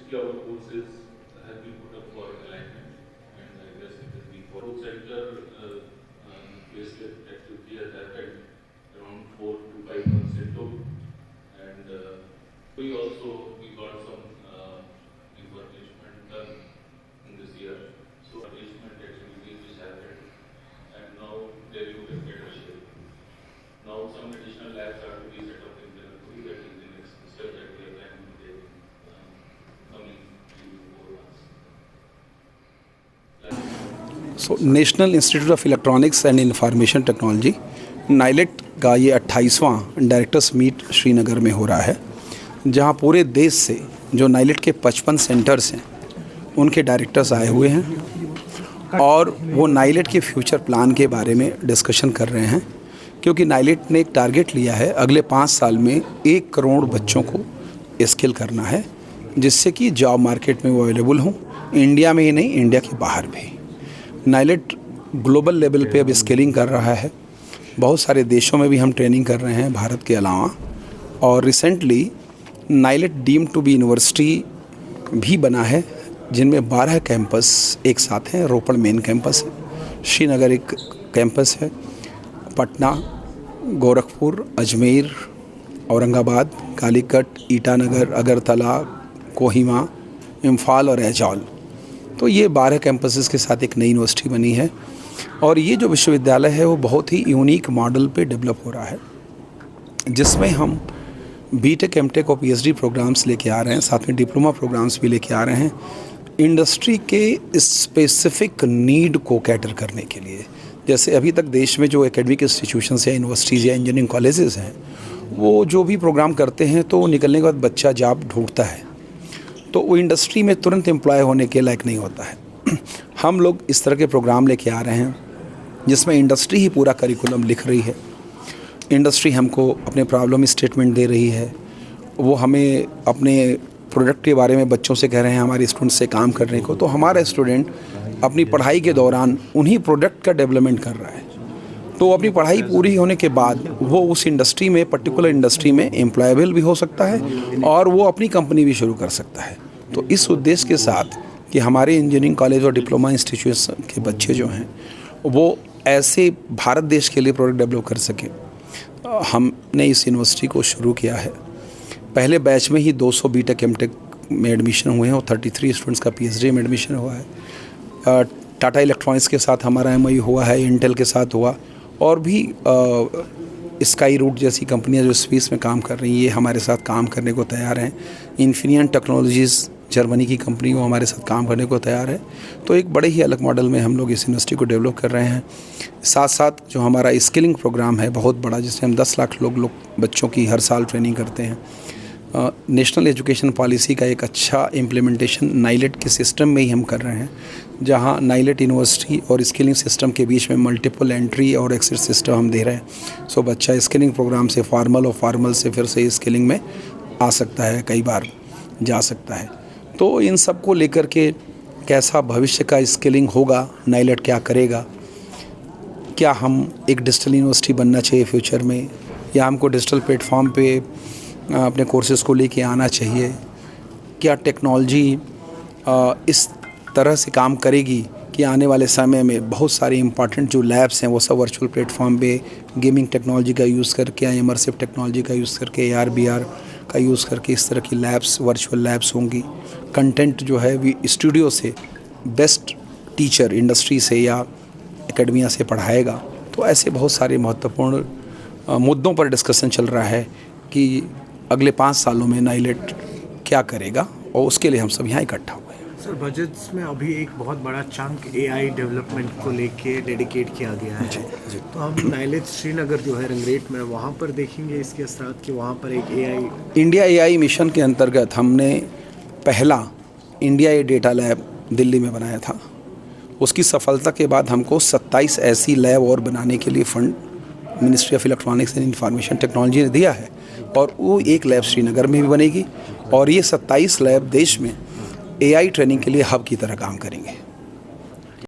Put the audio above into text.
mostly our courses have been put up for alignment, and I guess it has been for center facelift activity has happened around 4 to 5 months into, and we got some refurbishment done in this year. So refurbishment activities which happened, and now they will get better shape. Now some additional labs are to be set up in Tirupati. That is the next step that we are planning to take coming 3 to 4 months. So national institute of electronics and information technology NIELIT का ये 28वां directors meet Srinagar में हो रहा है, जहां पूरे देश से जो नाइलेट के 55 सेंटर्स हैं उनके डायरेक्टर्स आए हुए हैं और वो नाइलेट के फ्यूचर प्लान के बारे में डिस्कशन कर रहे हैं। क्योंकि नाइलेट ने एक टारगेट लिया है अगले 5 साल में 1 करोड़ बच्चों को स्किल करना है, जिससे कि जॉब मार्केट में वो अवेलेबल हों, इंडिया में ही नहीं इंडिया के बाहर भी। नाइलेट ग्लोबल लेवल पे अब स्केलिंग कर रहा है, बहुत सारे देशों में भी हम ट्रेनिंग कर रहे हैं भारत के अलावा। और recently NIELIT deem to be university भी बना है, जिनमें 12 कैंपस एक साथ हैं। रोपड़ मेन कैंपस है, श्रीनगर एक कैंपस है, पटना, गोरखपुर, अजमेर, औरंगाबाद, कालीकट, ईटानगर, अगरतला, कोहिमा, इम्फाल और ऐजॉल। तो ये 12 कैंपसेस के साथ एक नई यूनिवर्सिटी बनी है और ये जो विश्वविद्यालय है वो बहुत ही यूनिक मॉडल पे डेवलप हो रहा है, जिसमें हम बीटेक, एमटेक और पीएचडी प्रोग्राम्स लेके आ रहे हैं, साथ में डिप्लोमा प्रोग्राम्स भी लेके आ रहे हैं, इंडस्ट्री के स्पेसिफिक नीड को कैटर करने के लिए। जैसे अभी तक देश में जो एकेडमिक इंस्टीट्यूशंस या यूनिवर्सिटीज़ या इंजीनियरिंग कॉलेजेस हैं, वो जो भी प्रोग्राम करते हैं तो निकलने के बाद बच्चा जॉब ढूंढता है, तो वो इंडस्ट्री में तुरंत एम्प्लॉय होने के लायक नहीं होता है। हम लोग इस तरह के प्रोग्राम लेके आ रहे हैं जिसमें इंडस्ट्री ही पूरा करिकुलम लिख रही है। इंडस्ट्री हमको अपने प्रॉब्लम स्टेटमेंट दे रही है, वो हमें अपने प्रोडक्ट के बारे में बच्चों से कह रहे हैं हमारे स्टूडेंट से काम करने को। तो हमारा स्टूडेंट अपनी पढ़ाई के दौरान उन्हीं प्रोडक्ट का डेवलपमेंट कर रहा है, तो अपनी पढ़ाई पूरी होने के बाद वो उस इंडस्ट्री में, पर्टिकुलर इंडस्ट्री में एम्प्लॉयबल भी हो सकता है और वो अपनी कंपनी भी शुरू कर सकता है। तो इस उद्देश्य के साथ कि हमारे इंजीनियरिंग कॉलेज और डिप्लोमा इंस्टीट्यूशन के बच्चे जो हैं वो ऐसे भारत देश के लिए प्रोडक्ट डेवलप कर सकें, हमने इस यूनिवर्सिटी को शुरू किया है। पहले बैच में ही 200 बीटेक एमटेक में एडमिशन हुए हैं और 33 स्टूडेंट्स का पीएचडी में एडमिशन हुआ है। टाटा इलेक्ट्रॉनिक्स के साथ हमारा एमओयू हुआ है, इंटेल के साथ हुआ, और भी स्काई रूट जैसी कंपनियां जो स्पेस में काम कर रही हैं ये हमारे साथ काम करने को तैयार हैं। इन्फिनियन टेक्नोलॉजीज़ जर्मनी की कंपनी वो हमारे साथ काम करने को तैयार है। तो एक बड़े ही अलग मॉडल में हम लोग इस यूनिवर्सिटी को डेवलप कर रहे हैं। साथ साथ जो हमारा स्किलिंग प्रोग्राम है बहुत बड़ा, जिसमें हम 10 लाख लोग बच्चों की हर साल ट्रेनिंग करते हैं। नेशनल एजुकेशन पॉलिसी का एक अच्छा इम्प्लीमेंटेशन नाइलेट के सिस्टम में ही हम कर रहे हैं, जहां नाइलेट यूनिवर्सिटी और स्किलिंग सिस्टम के बीच में मल्टीपल एंट्री और एक्सिट सिस्टम हम दे रहे हैं। सो बच्चा स्किलिंग प्रोग्राम से फॉर्मल और फॉर्मल से फिर से स्किलिंग में आ सकता है, कई बार जा सकता है। तो इन सब को लेकर के कैसा भविष्य का स्किलिंग होगा, नाइलेट क्या करेगा, क्या हम एक डिजिटल यूनिवर्सिटी बनना चाहिए फ्यूचर में, या हमको डिजिटल प्लेटफॉर्म पे अपने कोर्सेज़ को लेके आना चाहिए, क्या टेक्नोलॉजी इस तरह से काम करेगी कि आने वाले समय में बहुत सारे इंपॉर्टेंट जो लैब्स हैं वो सब वर्चुअल प्लेटफॉर्म पे गेमिंग टेक्नोलॉजी का यूज़ करके या इमर्सिव टेक्नोलॉजी का यूज़ करके AR BR का यूज़ करके इस तरह की लैब्स, वर्चुअल लैब्स होंगी। कंटेंट जो है भी स्टूडियो से बेस्ट टीचर इंडस्ट्री से या एकेडमिया से पढ़ाएगा। तो ऐसे बहुत सारे महत्वपूर्ण मुद्दों पर डिस्कशन चल रहा है कि अगले 5 सालों में नाइलेट क्या करेगा, और उसके लिए हम सब यहाँ इकट्ठा हुए हैं। सर, बजट्स में अभी एक बहुत बड़ा चंक AI डेवलपमेंट को लेके डेडिकेट किया गया है। जी। तो हम नाइलेट श्रीनगर जो है रंगरेट में, वहाँ पर देखेंगे इसके असरात कि वहाँ पर एक AI इंडिया AI मिशन के अंतर्गत हमने पहला इंडिया ए डेटा लैब दिल्ली में बनाया था। उसकी सफलता के बाद हमको 27 ऐसी लैब और बनाने के लिए fund ministry of electronics and information technology ने दिया है, और वो एक लैब श्रीनगर में भी बनेगी, और ये 27 लैब देश में AI ट्रेनिंग के लिए हब की तरह काम करेंगे।